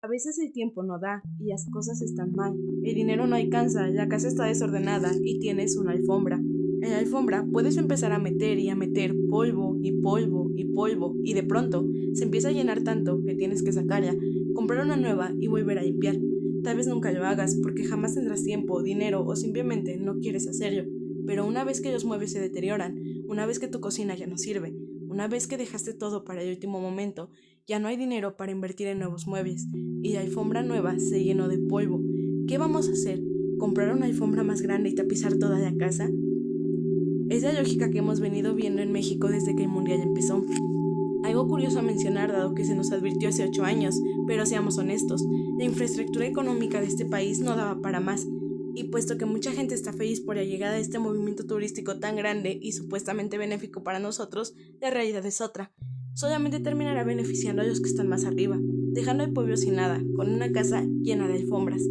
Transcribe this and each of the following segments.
A veces el tiempo no da y las cosas están mal. El dinero no alcanza, la casa está desordenada y tienes una alfombra. En la alfombra puedes empezar a meter y a meter polvo y polvo y polvo y de pronto se empieza a llenar tanto que tienes que sacarla, comprar una nueva y volver a limpiar. Tal vez nunca lo hagas porque jamás tendrás tiempo, dinero o simplemente no quieres hacerlo. Pero una vez que los muebles se deterioran, una vez que tu cocina ya no sirve, una vez que dejaste todo para el último momento, ya no hay dinero para invertir en nuevos muebles y la alfombra nueva se llenó de polvo. ¿Qué vamos a hacer? ¿Comprar una alfombra más grande y tapizar toda la casa? Es la lógica que hemos venido viendo en México desde que el mundial empezó. Algo curioso a mencionar dado que se nos advirtió hace 8 años, pero seamos honestos, la infraestructura económica de este país no daba para más. Y puesto que mucha gente está feliz por la llegada de este movimiento turístico tan grande y supuestamente benéfico para nosotros, la realidad es otra. Solamente terminará beneficiando a los que están más arriba, dejando al pueblo sin nada, con una casa llena de alfombras.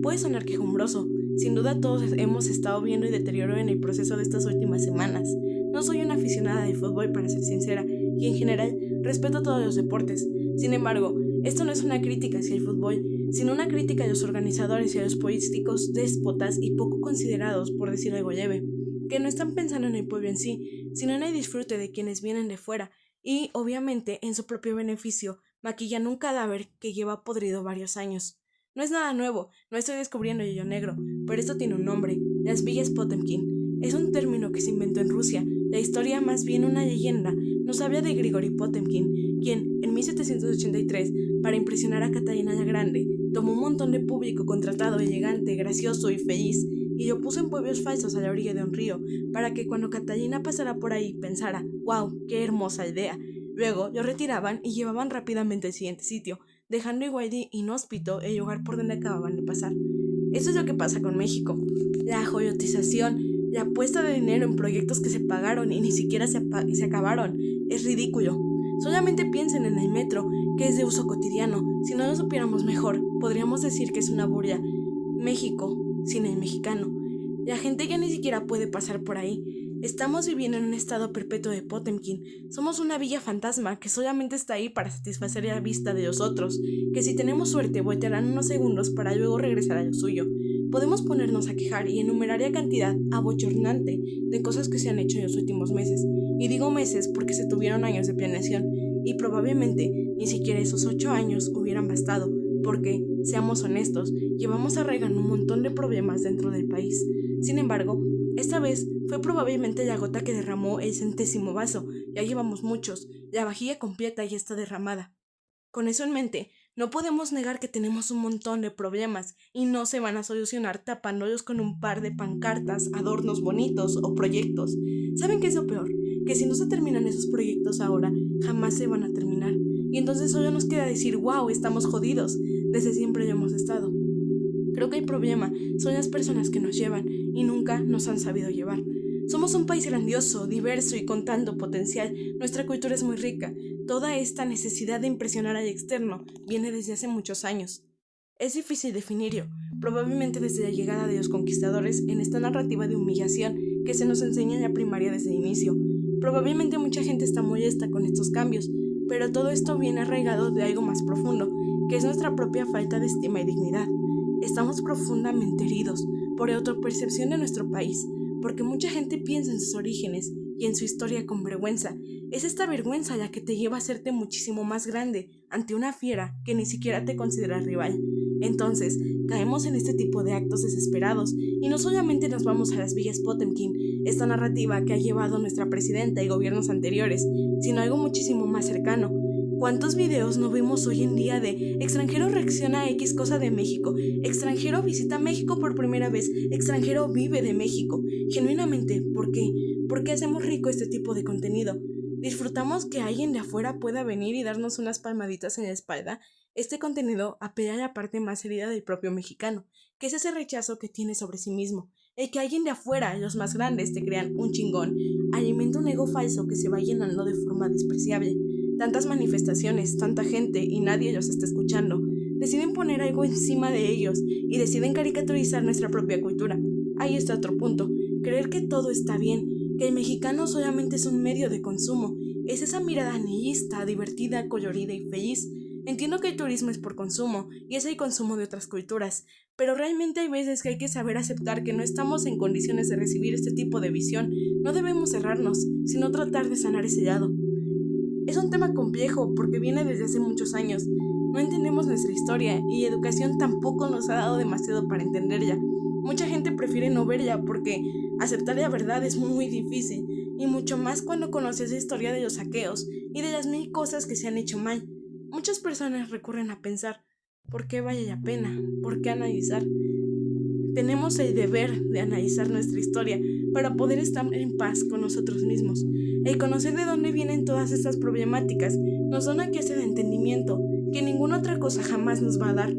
Puede sonar quejumbroso, sin duda todos hemos estado viendo el deterioro en el proceso de estas últimas semanas. No soy una aficionada del fútbol para ser sincera, y en general respeto todos los deportes. Sin embargo, esto no es una crítica hacia el fútbol, sino una crítica a los organizadores y a los políticos déspotas y poco considerados, por decir algo leve, que no están pensando en el pueblo en sí, sino en el disfrute de quienes vienen de fuera, y, obviamente, en su propio beneficio, maquillan un cadáver que lleva podrido varios años. No es nada nuevo, no estoy descubriendo el hilo negro, pero esto tiene un nombre, las villas Potemkin. Es un término que se inventó en Rusia, la historia más bien una leyenda, nos habla de Grigori Potemkin, quien, en 1783, para impresionar a Catalina la Grande, tomó un montón de público contratado, elegante, gracioso y feliz, y lo puso en pueblos falsos a la orilla de un río, para que cuando Catalina pasara por ahí pensara, ¡wow, qué hermosa idea! Luego lo retiraban y llevaban rápidamente al siguiente sitio, dejando igual de inhóspito el lugar por donde acababan de pasar. Eso es lo que pasa con México. La joyotización, la apuesta de dinero en proyectos que se pagaron y ni siquiera se acabaron, es ridículo. Solamente piensen en el metro, que es de uso cotidiano. Si no lo supiéramos mejor, podríamos decir que es una burla. México, sin el mexicano. La gente ya ni siquiera puede pasar por ahí. Estamos viviendo en un estado perpetuo de Potemkin. Somos una villa fantasma que solamente está ahí para satisfacer la vista de los otros, que si tenemos suerte voltearán unos segundos para luego regresar a lo suyo. Podemos ponernos a quejar y enumerar la cantidad abochornante de cosas que se han hecho en los últimos meses. Y digo meses porque se tuvieron años de planeación, y probablemente ni siquiera esos 8 años hubieran bastado, porque, seamos honestos, llevamos arraigando un montón de problemas dentro del país. Sin embargo, esta vez fue probablemente la gota que derramó el 100º vaso. Ya llevamos muchos, la vajilla completa ya está derramada. Con eso en mente, no podemos negar que tenemos un montón de problemas y no se van a solucionar tapándolos con un par de pancartas, adornos bonitos o proyectos. ¿Saben qué es lo peor? Que si no se terminan esos proyectos ahora, jamás se van a terminar. Y entonces solo nos queda decir, wow, estamos jodidos. Desde siempre lo hemos estado. Creo que el problema son las personas que nos llevan y nunca nos han sabido llevar. Somos un país grandioso, diverso y con tanto potencial. Nuestra cultura es muy rica. Toda esta necesidad de impresionar al externo viene desde hace muchos años. Es difícil definirlo, probablemente desde la llegada de los conquistadores en esta narrativa de humillación que se nos enseña en la primaria desde el inicio. Probablemente mucha gente está molesta con estos cambios, pero todo esto viene arraigado de algo más profundo, que es nuestra propia falta de estima y dignidad. Estamos profundamente heridos por la autopercepción de nuestro país, porque mucha gente piensa en sus orígenes y en su historia con vergüenza. Es esta vergüenza la que te lleva a hacerte muchísimo más grande ante una fiera que ni siquiera te considera rival. Entonces, caemos en este tipo de actos desesperados y no solamente nos vamos a las villas Potemkin, esta narrativa que ha llevado nuestra presidenta y gobiernos anteriores, sino algo muchísimo más cercano. ¿Cuántos videos no vemos hoy en día de extranjero reacciona a X cosa de México, extranjero visita México por primera vez, extranjero vive de México? Genuinamente, ¿por qué? ¿Por qué hacemos rico este tipo de contenido? ¿Disfrutamos que alguien de afuera pueda venir y darnos unas palmaditas en la espalda? Este contenido apela a la parte más herida del propio mexicano, que es ese rechazo que tiene sobre sí mismo. El que alguien de afuera, los más grandes, te crean un chingón, alimenta un ego falso que se va llenando de forma despreciable. Tantas manifestaciones, tanta gente y nadie los está escuchando. Deciden poner algo encima de ellos y deciden caricaturizar nuestra propia cultura. Ahí está otro punto. Creer que todo está bien, que el mexicano solamente es un medio de consumo. Es esa mirada nihilista, divertida, colorida y feliz. Entiendo que el turismo es por consumo y es el consumo de otras culturas, pero realmente hay veces que hay que saber aceptar que no estamos en condiciones de recibir este tipo de visión. No debemos cerrarnos, sino tratar de sanar ese lado. Es un tema complejo porque viene desde hace muchos años. No entendemos nuestra historia y educación tampoco nos ha dado demasiado para entenderla. Mucha gente prefiere no verla porque aceptar la verdad es muy difícil, y mucho más cuando conoces la historia de los saqueos y de las mil cosas que se han hecho mal. Muchas personas recurren a pensar, ¿por qué vale la pena? ¿Por qué analizar? Tenemos el deber de analizar nuestra historia para poder estar en paz con nosotros mismos. El conocer de dónde vienen todas estas problemáticas nos da una clase de entendimiento que ninguna otra cosa jamás nos va a dar.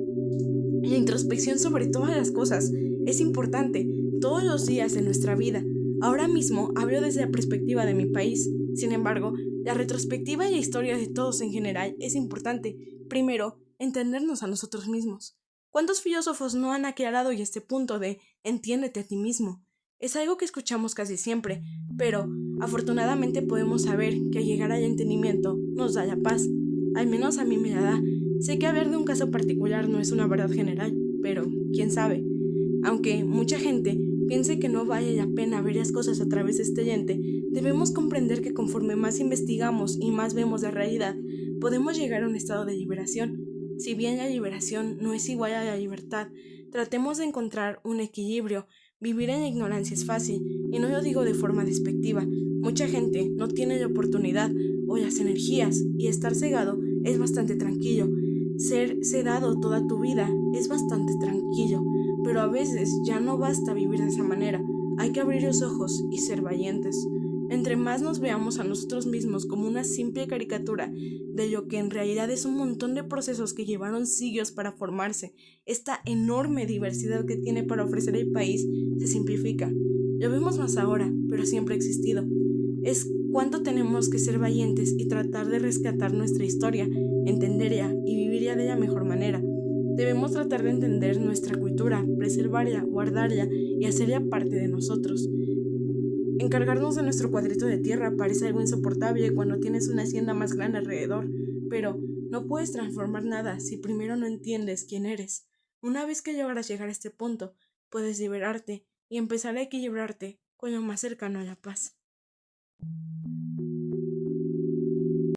La introspección sobre todas las cosas es importante todos los días de nuestra vida. Ahora mismo hablo desde la perspectiva de mi país. Sin embargo, la retrospectiva y la historia de todos en general es importante. Primero, entendernos a nosotros mismos. ¿Cuántos filósofos no han aclarado ya este punto de entiéndete a ti mismo? Es algo que escuchamos casi siempre, pero afortunadamente podemos saber que al llegar al entendimiento nos da la paz. Al menos a mí me la da. Sé que hablar de un caso particular no es una verdad general, pero quién sabe. Aunque mucha gente piense que no vale la pena ver las cosas a través de este lente, debemos comprender que conforme más investigamos y más vemos la realidad, podemos llegar a un estado de liberación. Si bien la liberación no es igual a la libertad, tratemos de encontrar un equilibrio. Vivir en la ignorancia es fácil, y no lo digo de forma despectiva. Mucha gente no tiene la oportunidad o las energías, y estar cegado es bastante tranquilo. Ser sedado toda tu vida es bastante tranquilo, pero a veces ya no basta vivir de esa manera. Hay que abrir los ojos y ser valientes. Entre más nos veamos a nosotros mismos como una simple caricatura de lo que en realidad es un montón de procesos que llevaron siglos para formarse, esta enorme diversidad que tiene para ofrecer el país se simplifica. Lo vemos más ahora, pero siempre ha existido. Es cuánto tenemos que ser valientes y tratar de rescatar nuestra historia, entenderla y vivirla de la mejor manera. Debemos tratar de entender nuestra cultura, preservarla, guardarla y hacerla parte de nosotros. Encargarnos de nuestro cuadrito de tierra parece algo insoportable cuando tienes una hacienda más grande alrededor, pero no puedes transformar nada si primero no entiendes quién eres. Una vez que logras llegar a este punto, puedes liberarte y empezar a equilibrarte con lo más cercano a la paz.